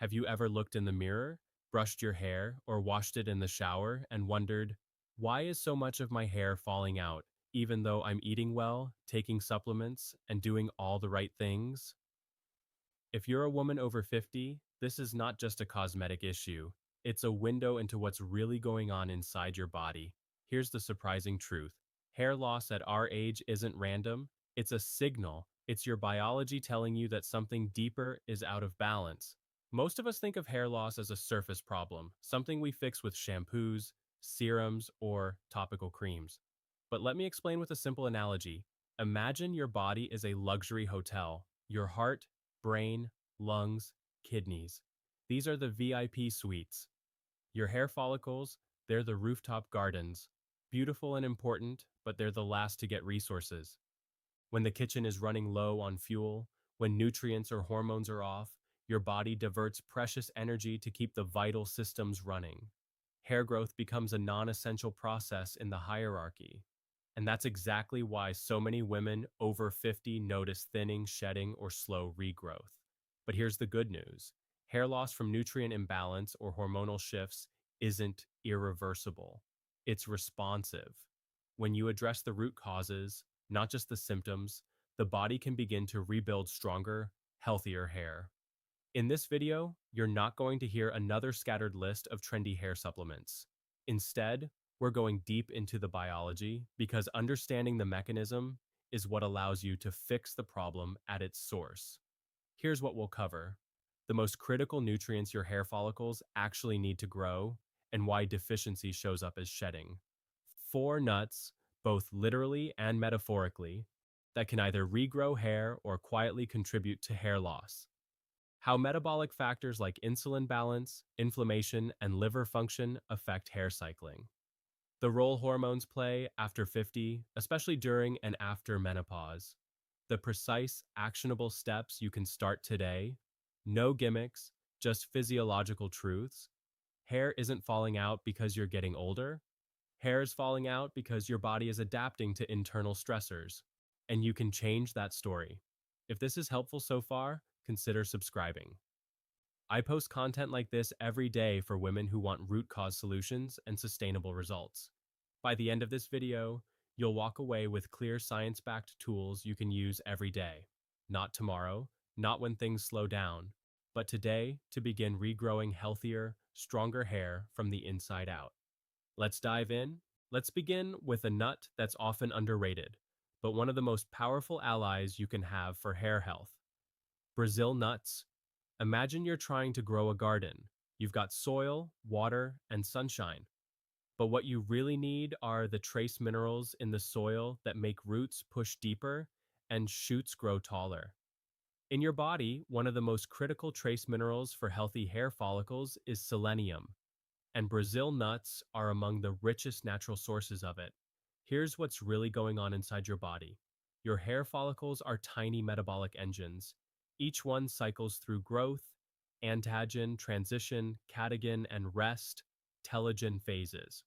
Have you ever looked in the mirror, brushed your hair, or washed it in the shower and wondered, why is so much of my hair falling out, even though I'm eating well, taking supplements, and doing all the right things? If you're a woman over 50, this is not just a cosmetic issue. It's a window into what's really going on inside your body. Here's the surprising truth. Hair loss at our age isn't random, it's a signal. It's your biology telling you that something deeper is out of balance. Most of us think of hair loss as a surface problem, something we fix with shampoos, serums, or topical creams. But let me explain with a simple analogy. Imagine your body is a luxury hotel. Your heart, brain, lungs, kidneys. These are the VIP suites. Your hair follicles, they're the rooftop gardens. Beautiful and important, but they're the last to get resources. When the kitchen is running low on fuel, when nutrients or hormones are off, your body diverts precious energy to keep the vital systems running. Hair growth becomes a non-essential process in the hierarchy. And that's exactly why so many women over 50 notice thinning, shedding, or slow regrowth. But here's the good news. Hair loss from nutrient imbalance or hormonal shifts isn't irreversible. It's responsive. When you address the root causes, not just the symptoms, the body can begin to rebuild stronger, healthier hair. In this video, you're not going to hear another scattered list of trendy hair supplements. Instead, we're going deep into the biology because understanding the mechanism is what allows you to fix the problem at its source. Here's what we'll cover: the most critical nutrients your hair follicles actually need to grow, and why deficiency shows up as shedding. 4 nuts, both literally and metaphorically, that can either regrow hair or quietly contribute to hair loss. How metabolic factors like insulin balance, inflammation, and liver function affect hair cycling. The role hormones play after 50, especially during and after menopause. The precise, actionable steps you can start today. No gimmicks, just physiological truths. Hair isn't falling out because you're getting older. Hair is falling out because your body is adapting to internal stressors. And you can change that story. If this is helpful so far, consider subscribing. I post content like this every day for women who want root cause solutions and sustainable results. By the end of this video, you'll walk away with clear science-backed tools you can use every day. Not tomorrow, not when things slow down, but today to begin regrowing healthier, stronger hair from the inside out. Let's dive in. Let's begin with a nut that's often underrated, but one of the most powerful allies you can have for hair health: Brazil nuts. Imagine you're trying to grow a garden. You've got soil, water, and sunshine. But what you really need are the trace minerals in the soil that make roots push deeper and shoots grow taller. In your body, one of the most critical trace minerals for healthy hair follicles is selenium, and Brazil nuts are among the richest natural sources of it. Here's what's really going on inside your body. Your hair follicles are tiny metabolic engines. Each one cycles through growth, antagon, transition, catagon, and rest, telogen phases.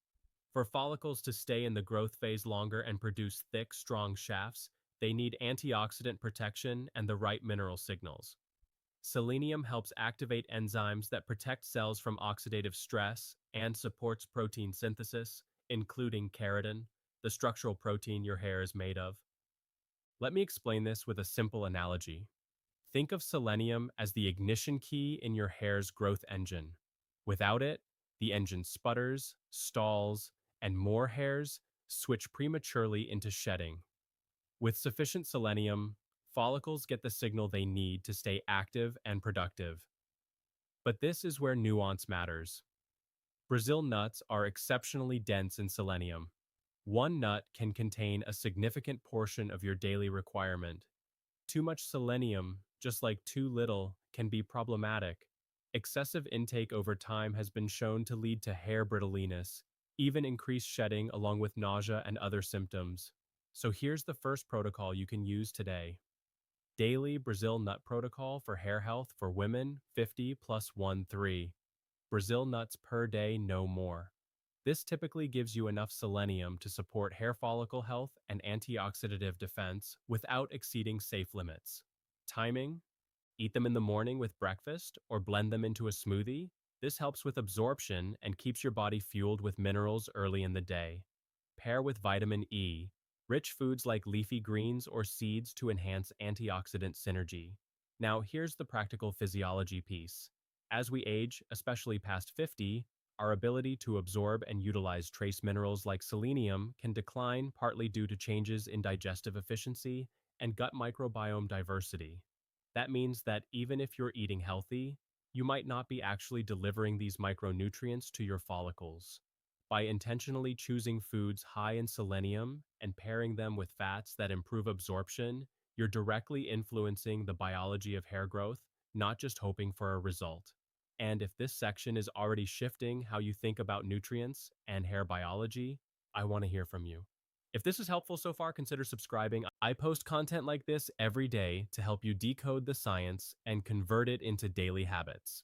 For follicles to stay in the growth phase longer and produce thick, strong shafts, they need antioxidant protection and the right mineral signals. Selenium helps activate enzymes that protect cells from oxidative stress and supports protein synthesis, including keratin, the structural protein your hair is made of. Let me explain this with a simple analogy. Think of selenium as the ignition key in your hair's growth engine. Without it, the engine sputters, stalls, and more hairs switch prematurely into shedding. With sufficient selenium, follicles get the signal they need to stay active and productive. But this is where nuance matters. Brazil nuts are exceptionally dense in selenium. One nut can contain a significant portion of your daily requirement. Too much selenium, just like too little, can be problematic. Excessive intake over time has been shown to lead to hair brittleness, even increased shedding along with nausea and other symptoms. So here's the first protocol you can use today. Daily Brazil nut protocol for hair health for women 50 plus 1-3. Brazil nuts per day, no more. This typically gives you enough selenium to support hair follicle health and antioxidative defense without exceeding safe limits. Timing: Eat them in the morning with breakfast or blend them into a smoothie. This helps with absorption and keeps your body fueled with minerals early in the day. Pair with vitamin E, rich foods like leafy greens or seeds to enhance antioxidant synergy. Now, here's the practical physiology piece. As we age, especially past 50, our ability to absorb and utilize trace minerals like selenium can decline partly due to changes in digestive efficiency and gut microbiome diversity. That means that even if you're eating healthy, you might not be actually delivering these micronutrients to your follicles. By intentionally choosing foods high in selenium and pairing them with fats that improve absorption, you're directly influencing the biology of hair growth, not just hoping for a result. And if this section is already shifting how you think about nutrients and hair biology, I want to hear from you. If this is helpful so far, consider subscribing. I post content like this every day to help you decode the science and convert it into daily habits.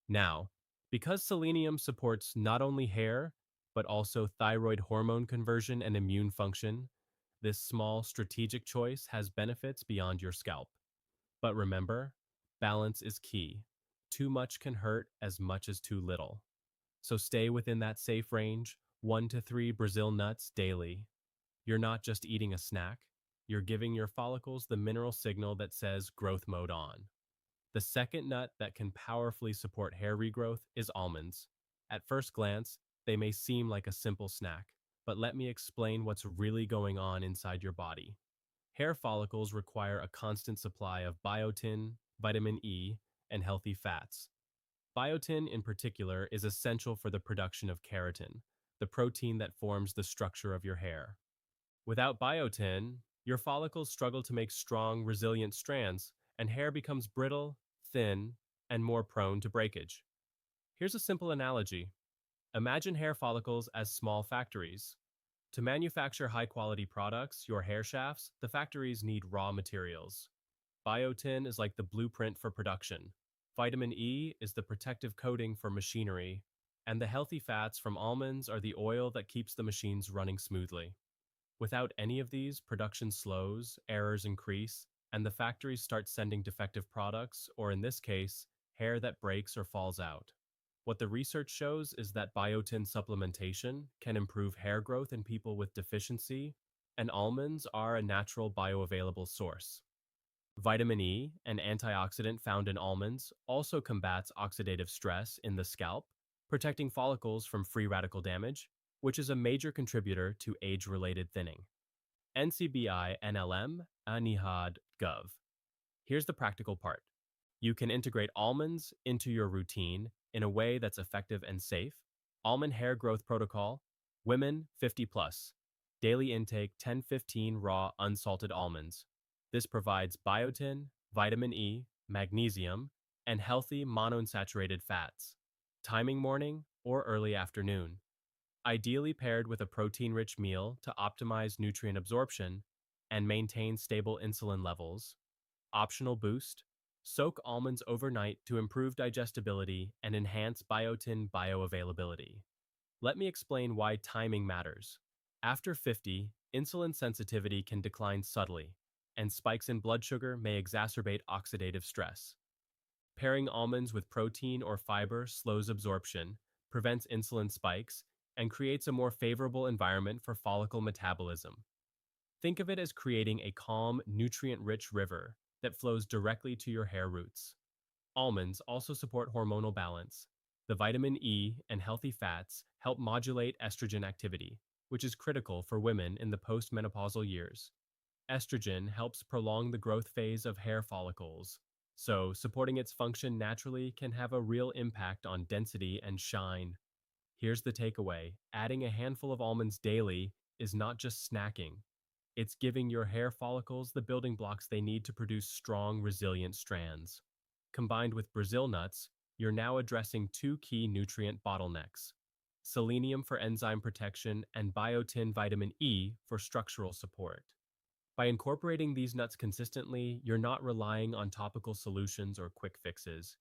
Now, because selenium supports not only hair, but also thyroid hormone conversion and immune function, this small strategic choice has benefits beyond your scalp. But remember, balance is key. Too much can hurt as much as too little. So stay within that safe range, 1 to 3 Brazil nuts daily. You're not just eating a snack, you're giving your follicles the mineral signal that says growth mode on. The second nut that can powerfully support hair regrowth is almonds. At first glance, they may seem like a simple snack, but let me explain what's really going on inside your body. Hair follicles require a constant supply of biotin, vitamin E, and healthy fats. Biotin, in particular, is essential for the production of keratin, the protein that forms the structure of your hair. Without biotin, your follicles struggle to make strong, resilient strands, and hair becomes brittle, thin, and more prone to breakage. Here's a simple analogy. Imagine hair follicles as small factories. To manufacture high-quality products, your hair shafts, the factories need raw materials. Biotin is like the blueprint for production. Vitamin E is the protective coating for machinery, and the healthy fats from almonds are the oil that keeps the machines running smoothly. Without any of these, production slows, errors increase, and the factories start sending defective products, or in this case, hair that breaks or falls out. What the research shows is that biotin supplementation can improve hair growth in people with deficiency, and almonds are a natural bioavailable source. Vitamin E, an antioxidant found in almonds, also combats oxidative stress in the scalp, protecting follicles from free radical damage, which is a major contributor to age-related thinning. NCBI NLM Anihad Gov. Here's the practical part. You can integrate almonds into your routine in a way that's effective and safe. Almond hair growth protocol, women 50 plus. Daily intake 10-15 raw unsalted almonds. This provides biotin, vitamin E, magnesium, and healthy monounsaturated fats. Timing morning or early afternoon. Ideally paired with a protein-rich meal to optimize nutrient absorption and maintain stable insulin levels. Optional boost. Soak almonds overnight to improve digestibility and enhance biotin bioavailability. Let me explain why timing matters. After 50, insulin sensitivity can decline subtly, and spikes in blood sugar may exacerbate oxidative stress. Pairing almonds with protein or fiber slows absorption, prevents insulin spikes, and creates a more favorable environment for follicle metabolism. Think of it as creating a calm, nutrient-rich river that flows directly to your hair roots. Almonds also support hormonal balance. The vitamin E and healthy fats help modulate estrogen activity, which is critical for women in the postmenopausal years. Estrogen helps prolong the growth phase of hair follicles, so supporting its function naturally can have a real impact on density and shine. Here's the takeaway. Adding a handful of almonds daily is not just snacking. It's giving your hair follicles the building blocks they need to produce strong, resilient strands. Combined with Brazil nuts, you're now addressing two key nutrient bottlenecks: selenium for enzyme protection and biotin vitamin E for structural support. By incorporating these nuts consistently, you're not relying on topical solutions or quick fixes.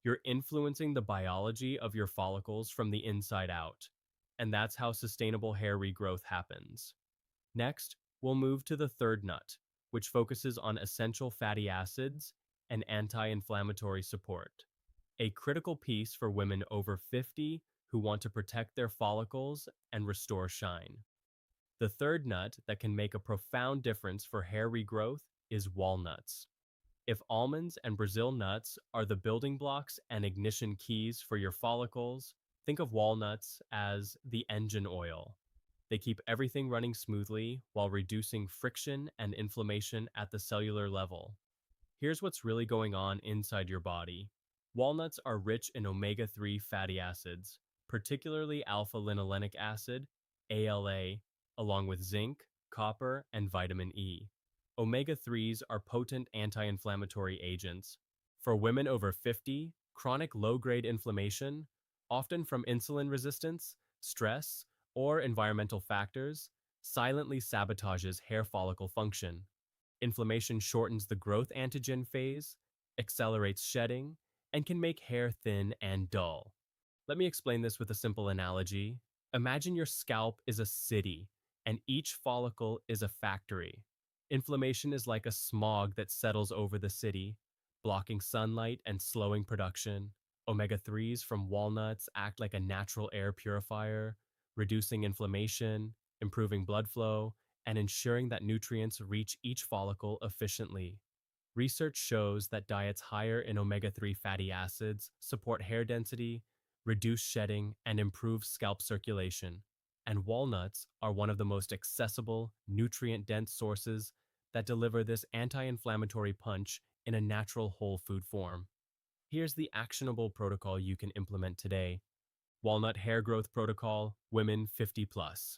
You're influencing the biology of your follicles from the inside out. And that's how sustainable hair regrowth happens. Next, we'll move to the third nut, which focuses on essential fatty acids and anti-inflammatory support. A critical piece for women over 50 who want to protect their follicles and restore shine. The third nut that can make a profound difference for hair regrowth is walnuts. If almonds and Brazil nuts are the building blocks and ignition keys for your follicles, think of walnuts as the engine oil. They keep everything running smoothly while reducing friction and inflammation at the cellular level. Here's what's really going on inside your body. Walnuts are rich in omega-3 fatty acids, particularly alpha-linolenic acid, ALA, along with zinc, copper, and vitamin E. Omega-3s are potent anti-inflammatory agents. For women over 50, chronic low-grade inflammation, often from insulin resistance, stress, or environmental factors, silently sabotages hair follicle function. Inflammation shortens the growth antigen phase, accelerates shedding, and can make hair thin and dull. Let me explain this with a simple analogy. Imagine your scalp is a city, and each follicle is a factory. Inflammation is like a smog that settles over the city, blocking sunlight and slowing production. Omega-3s from walnuts act like a natural air purifier, reducing inflammation, improving blood flow, and ensuring that nutrients reach each follicle efficiently. Research shows that diets higher in omega-3 fatty acids support hair density, reduce shedding, and improve scalp circulation. And walnuts are one of the most accessible, nutrient-dense sources that deliver this anti-inflammatory punch in a natural whole food form. Here's the actionable protocol you can implement today. Walnut hair growth protocol, women 50 plus.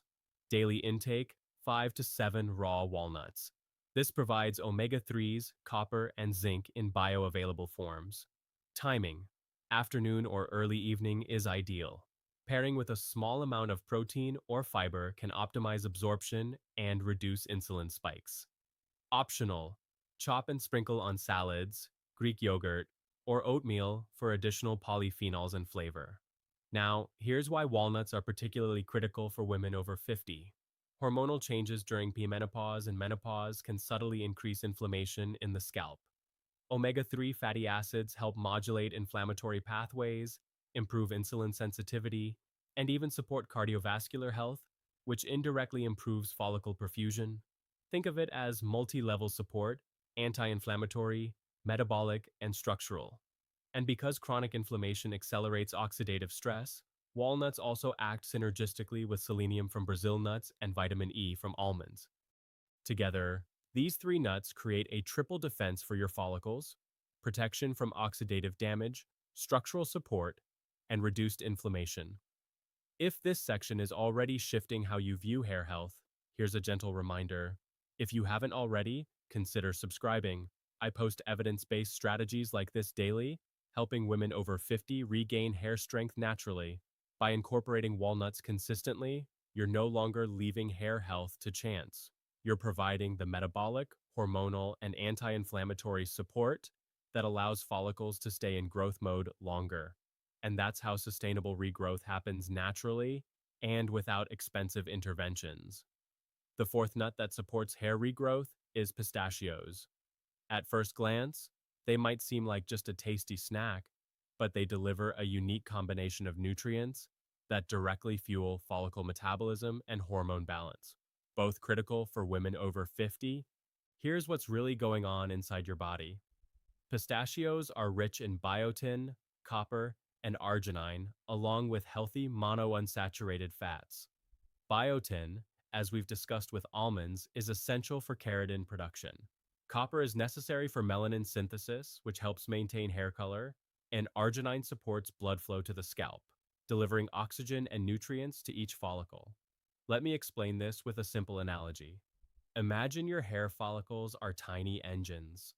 Daily intake, 5 to 7 raw walnuts. This provides omega-3s, copper, and zinc in bioavailable forms. Timing, afternoon or early evening is ideal. Pairing with a small amount of protein or fiber can optimize absorption and reduce insulin spikes. Optional, chop and sprinkle on salads, Greek yogurt, or oatmeal for additional polyphenols and flavor. Now, here's why walnuts are particularly critical for women over 50. Hormonal changes during premenopause and menopause can subtly increase inflammation in the scalp. Omega-3 fatty acids help modulate inflammatory pathways, improve insulin sensitivity, and even support cardiovascular health, which indirectly improves follicle perfusion. Think of it as multi-level support, anti-inflammatory, metabolic, and structural. And because chronic inflammation accelerates oxidative stress, walnuts also act synergistically with selenium from Brazil nuts and vitamin E from almonds. Together, these three nuts create a triple defense for your follicles: protection from oxidative damage, structural support, and reduced inflammation. If this section is already shifting how you view hair health, here's a gentle reminder. If you haven't already, consider subscribing. I post evidence-based strategies like this daily, helping women over 50 regain hair strength naturally. By incorporating walnuts consistently, you're no longer leaving hair health to chance. You're providing the metabolic, hormonal, and anti-inflammatory support that allows follicles to stay in growth mode longer. And that's how sustainable regrowth happens naturally and without expensive interventions. The fourth nut that supports hair regrowth is pistachios. At first glance, they might seem like just a tasty snack, but they deliver a unique combination of nutrients that directly fuel follicle metabolism and hormone balance, both critical for women over 50. Here's what's really going on inside your body. Pistachios are rich in biotin, copper, and arginine, along with healthy monounsaturated fats. Biotin, as we've discussed with almonds, is essential for keratin production. Copper is necessary for melanin synthesis, which helps maintain hair color, and arginine supports blood flow to the scalp, delivering oxygen and nutrients to each follicle. Let me explain this with a simple analogy. Imagine your hair follicles are tiny engines.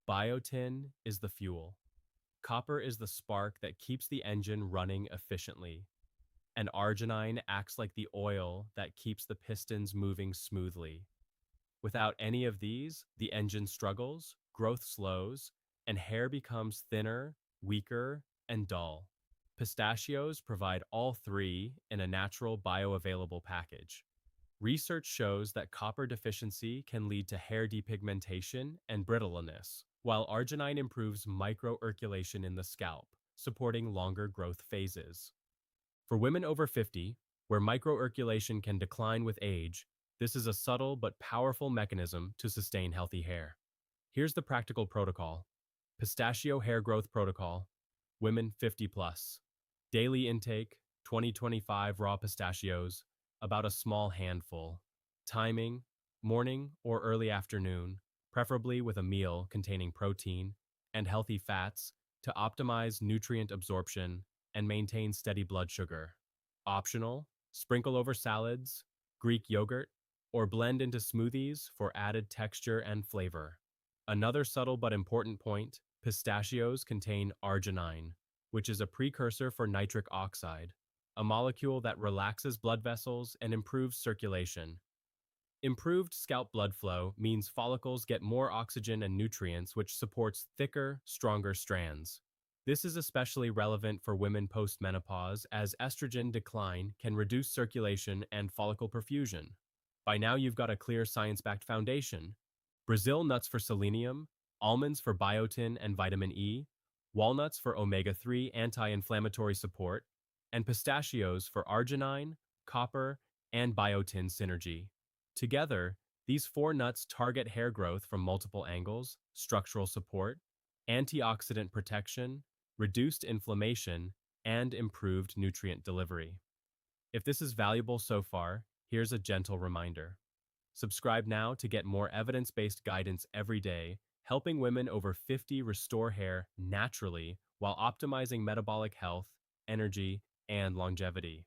Biotin is the fuel. Copper is the spark that keeps the engine running efficiently. And arginine acts like the oil that keeps the pistons moving smoothly. Without any of these, the engine struggles, growth slows, and hair becomes thinner, weaker, and dull. Pistachios provide all three in a natural bioavailable package. Research shows that copper deficiency can lead to hair depigmentation and brittleness, while arginine improves microirculation in the scalp, supporting longer growth phases. For women over 50, where microirculation can decline with age, this is a subtle but powerful mechanism to sustain healthy hair. Here's the practical protocol. Pistachio hair growth protocol. Women 50 plus. Daily intake, 20-25 raw pistachios, about a small handful. Timing, morning or early afternoon, preferably with a meal containing protein and healthy fats to optimize nutrient absorption and maintain steady blood sugar. Optional, sprinkle over salads, Greek yogurt, or blend into smoothies for added texture and flavor. Another subtle but important point, pistachios contain arginine, which is a precursor for nitric oxide, a molecule that relaxes blood vessels and improves circulation. Improved scalp blood flow means follicles get more oxygen and nutrients, which supports thicker, stronger strands. This is especially relevant for women post-menopause, as estrogen decline can reduce circulation and follicle perfusion. By now you've got a clear science-backed foundation. Brazil nuts for selenium, almonds for biotin and vitamin E, walnuts for omega-3 anti-inflammatory support, and pistachios for arginine, copper, and biotin synergy. Together, these four nuts target hair growth from multiple angles: structural support, antioxidant protection, reduced inflammation, and improved nutrient delivery. If this is valuable so far, here's a gentle reminder. Subscribe now to get more evidence-based guidance every day, helping women over 50 restore hair naturally while optimizing metabolic health, energy, and longevity.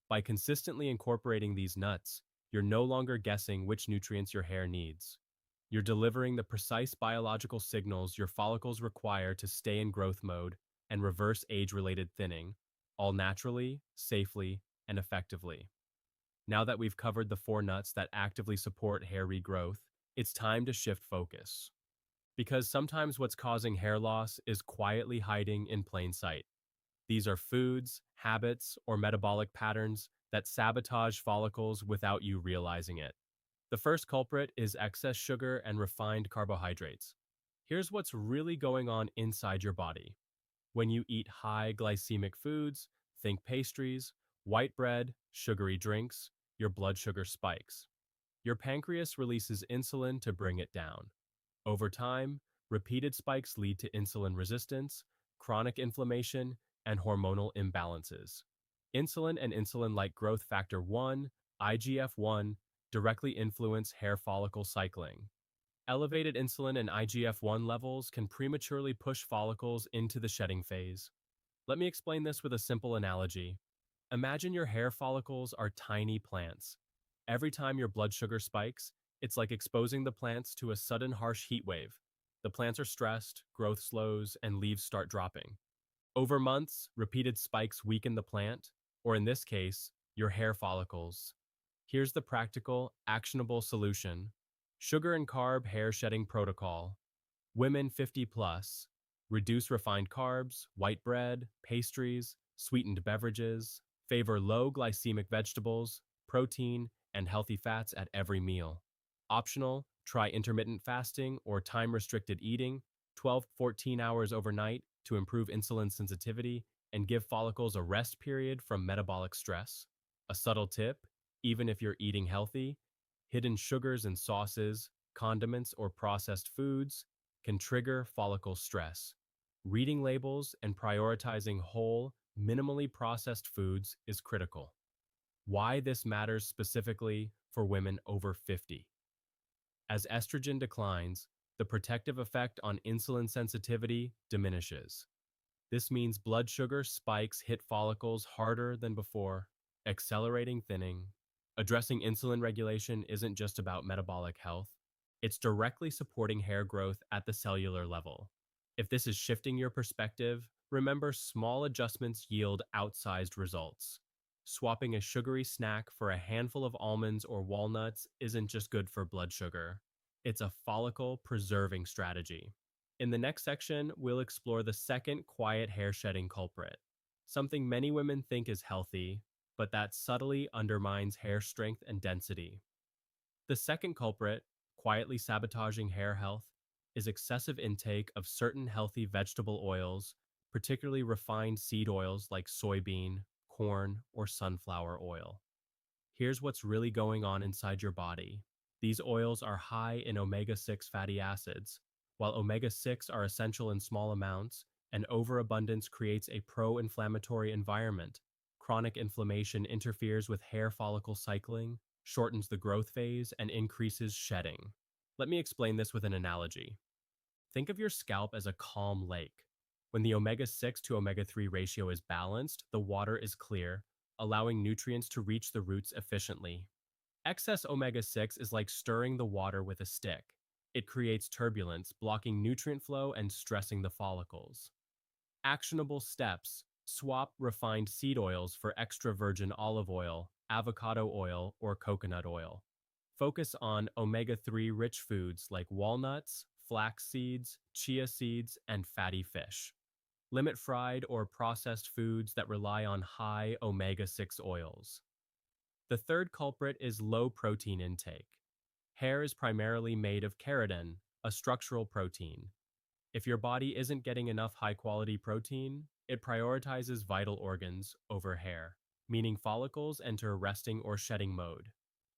By consistently incorporating these nuts, you're no longer guessing which nutrients your hair needs. You're delivering the precise biological signals your follicles require to stay in growth mode and reverse age-related thinning, all naturally, safely, and effectively. Now that we've covered the four nuts that actively support hair regrowth, it's time to shift focus. Because sometimes what's causing hair loss is quietly hiding in plain sight. These are foods, habits, or metabolic patterns that sabotage follicles without you realizing it. The first culprit is excess sugar and refined carbohydrates. Here's what's really going on inside your body. When you eat high glycemic foods, think pastries, white bread, sugary drinks, your blood sugar spikes. Your pancreas releases insulin to bring it down. Over time, repeated spikes lead to insulin resistance, chronic inflammation, and hormonal imbalances. Insulin and insulin-like growth factor 1, IGF-1, directly influence hair follicle cycling. Elevated insulin and IGF-1 levels can prematurely push follicles into the shedding phase. Let me explain this with a simple analogy. Imagine your hair follicles are tiny plants. Every time your blood sugar spikes, it's like exposing the plants to a sudden harsh heat wave. The plants are stressed, growth slows, and leaves start dropping. Over months, repeated spikes weaken the plant, or in this case, your hair follicles. Here's the practical, actionable solution. Sugar and carb hair shedding protocol. Women 50 plus. Reduce refined carbs, white bread, pastries, sweetened beverages. Favor low glycemic vegetables, protein, and healthy fats at every meal. Optional, try intermittent fasting or time-restricted eating, 12-14 hours overnight to improve insulin sensitivity and give follicles a rest period from metabolic stress. A subtle tip, even if you're eating healthy, hidden sugars in sauces, condiments, or processed foods can trigger follicle stress. Reading labels and prioritizing whole, minimally processed foods is critical. Why this matters specifically for women over 50. As estrogen declines, the protective effect on insulin sensitivity diminishes. This means blood sugar spikes hit follicles harder than before, accelerating thinning. Addressing insulin regulation isn't just about metabolic health, it's directly supporting hair growth at the cellular level. If this is shifting your perspective, remember small adjustments yield outsized results. Swapping a sugary snack for a handful of almonds or walnuts isn't just good for blood sugar. It's a follicle-preserving strategy. In the next section, we'll explore the second quiet hair shedding culprit, something many women think is healthy, but that subtly undermines hair strength and density. The second culprit, quietly sabotaging hair health, is excessive intake of certain healthy vegetable oils, particularly refined seed oils like soybean, corn, or sunflower oil. Here's what's really going on inside your body. These oils are high in omega 6 fatty acids. While omega 6 are essential in small amounts, an overabundance creates a pro inflammatory environment. Chronic inflammation interferes with hair follicle cycling, shortens the growth phase, and increases shedding. Let me explain this with an analogy. Think of your scalp as a calm lake. When the omega 6 to omega 3 ratio is balanced, the water is clear, allowing nutrients to reach the roots efficiently. Excess omega 6 is like stirring the water with a stick. It creates turbulence, blocking nutrient flow and stressing the follicles. Actionable steps: swap refined seed oils for extra virgin olive oil, avocado oil, or coconut oil. Focus on omega 3 rich foods like walnuts, flax seeds, chia seeds, and fatty fish. Limit fried or processed foods that rely on high omega 6 oils. The third culprit is low protein intake. Hair is primarily made of keratin, a structural protein. If your body isn't getting enough high quality protein, it prioritizes vital organs over hair, meaning follicles enter resting or shedding mode.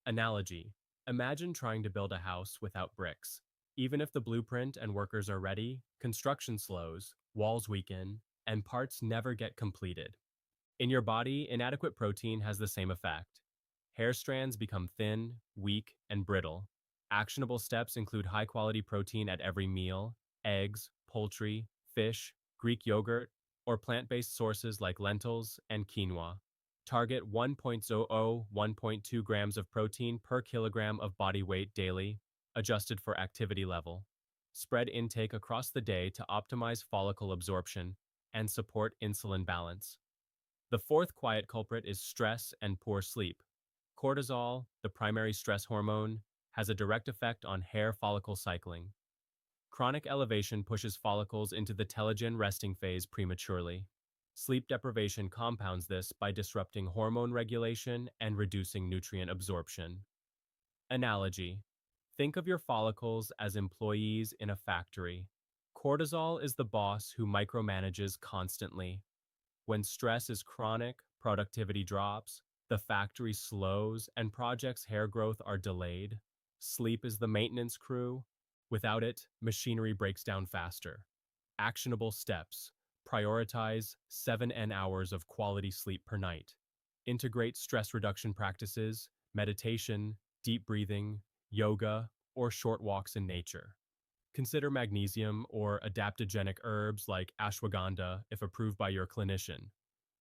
Analogy: imagine trying to build a house without bricks. Even if the blueprint and workers are ready, construction slows, walls weaken, and parts never get completed. In your body, inadequate protein has the same effect. Hair strands become thin, weak, and brittle. Actionable steps include high quality protein at every meal: eggs, poultry, fish, Greek yogurt, or plant based sources like lentils and quinoa. Target 1.00-1.2 grams of protein per kilogram of body weight daily, adjusted for activity level. Spread intake across the day to optimize follicle absorption and support insulin balance. The fourth quiet culprit is stress and poor sleep. Cortisol, the primary stress hormone, has a direct effect on hair follicle cycling. Chronic elevation pushes follicles into the telogen resting phase prematurely. Sleep deprivation compounds this by disrupting hormone regulation and reducing nutrient absorption. Analogy: think of your follicles as employees in a factory. Cortisol is the boss who micromanages constantly. When stress is chronic, productivity drops, the factory slows, and projects' hair growth are delayed. Sleep is the maintenance crew. Without it, machinery breaks down faster. Actionable steps: prioritize 7 hours of quality sleep per night. Integrate stress reduction practices, meditation, deep breathing, yoga, or short walks in nature. Consider magnesium or adaptogenic herbs like ashwagandha if approved by your clinician.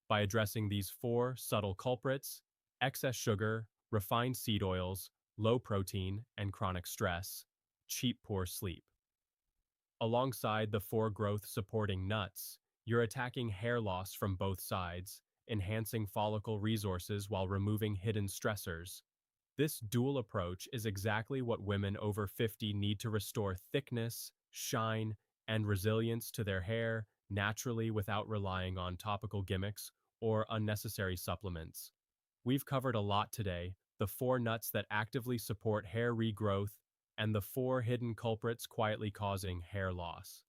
By addressing these four subtle culprits: excess sugar, refined seed oils, low protein, and chronic stress, cheap poor sleep. Alongside the four growth supporting nuts, you're attacking hair loss from both sides, enhancing follicle resources while removing hidden stressors. This dual approach is exactly what women over 50 need to restore thickness, shine, and resilience to their hair naturally without relying on topical gimmicks or unnecessary supplements. We've covered a lot today: the four nuts that actively support hair regrowth and the four hidden culprits quietly causing hair loss.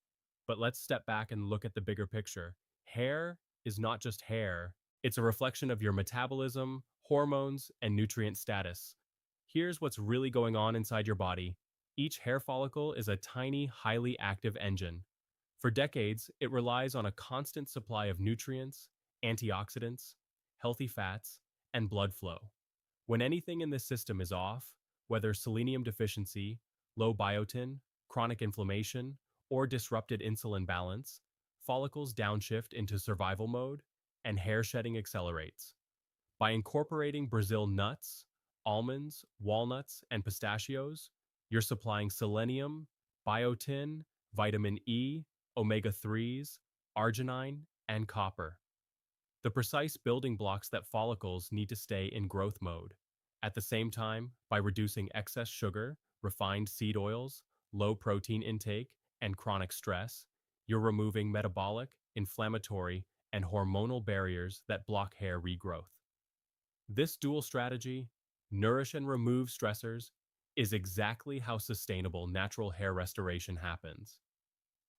But let's step back and look at the bigger picture. Hair is not just hair, it's a reflection of your metabolism, hormones, and nutrient status. Here's what's really going on inside your body. Each hair follicle is a tiny, highly active engine. For decades, it relies on a constant supply of nutrients, antioxidants, healthy fats, and blood flow. When anything in this system is off, whether selenium deficiency, low biotin, chronic inflammation, or disrupted insulin balance, follicles downshift into survival mode and hair shedding accelerates. By incorporating Brazil nuts, almonds, walnuts, and pistachios, you're supplying selenium, biotin, vitamin E, omega 3s, arginine, and copper, the precise building blocks that follicles need to stay in growth mode. At the same time, by reducing excess sugar, refined seed oils, low protein intake, and chronic stress, you're removing metabolic, inflammatory, and hormonal barriers that block hair regrowth. This dual strategy, nourish and remove stressors, is exactly how sustainable natural hair restoration happens.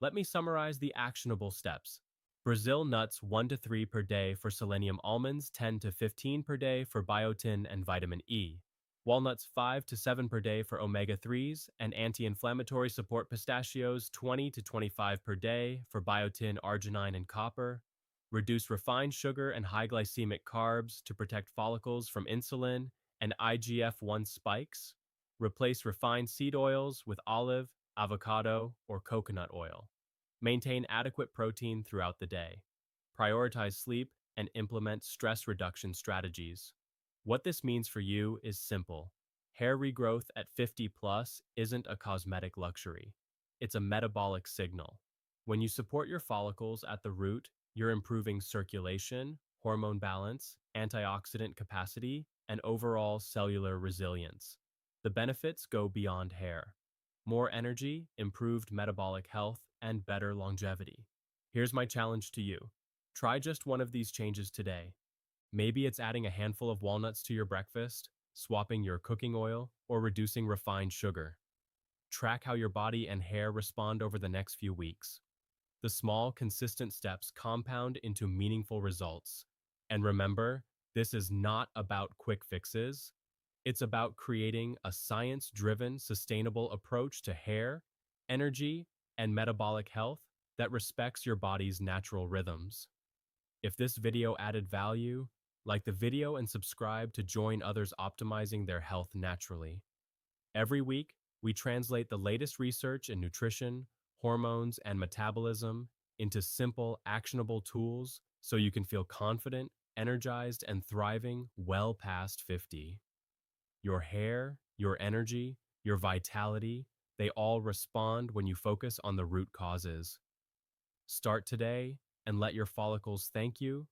Let me summarize the actionable steps. Brazil nuts 1 to 3 per day for selenium, almonds 10 to 15 per day for biotin and vitamin E. Walnuts 5 to 7 per day for omega-3s and anti-inflammatory support, pistachios 20 to 25 per day for biotin, arginine, and copper. Reduce refined sugar and high glycemic carbs to protect follicles from insulin and IGF-1 spikes. Replace refined seed oils with olive, avocado, or coconut oil. Maintain adequate protein throughout the day. Prioritize sleep and implement stress reduction strategies. What this means for you is simple. Hair regrowth at 50 plus isn't a cosmetic luxury. It's a metabolic signal. When you support your follicles at the root, you're improving circulation, hormone balance, antioxidant capacity, and overall cellular resilience. The benefits go beyond hair. More energy, improved metabolic health, and better longevity. Here's my challenge to you. Try just one of these changes today. Maybe it's adding a handful of walnuts to your breakfast, swapping your cooking oil, or reducing refined sugar. Track how your body and hair respond over the next few weeks. The small, consistent steps compound into meaningful results. And remember, this is not about quick fixes. It's about creating a science-driven, sustainable approach to hair, energy, and metabolic health that respects your body's natural rhythms. If this video added value, like the video and subscribe to join others optimizing their health naturally. Every week, we translate the latest research in nutrition, hormones, and metabolism into simple, actionable tools so you can feel confident, energized, and thriving well past 50. Your hair, your energy, your vitality, they all respond when you focus on the root causes. Start today and let your follicles thank you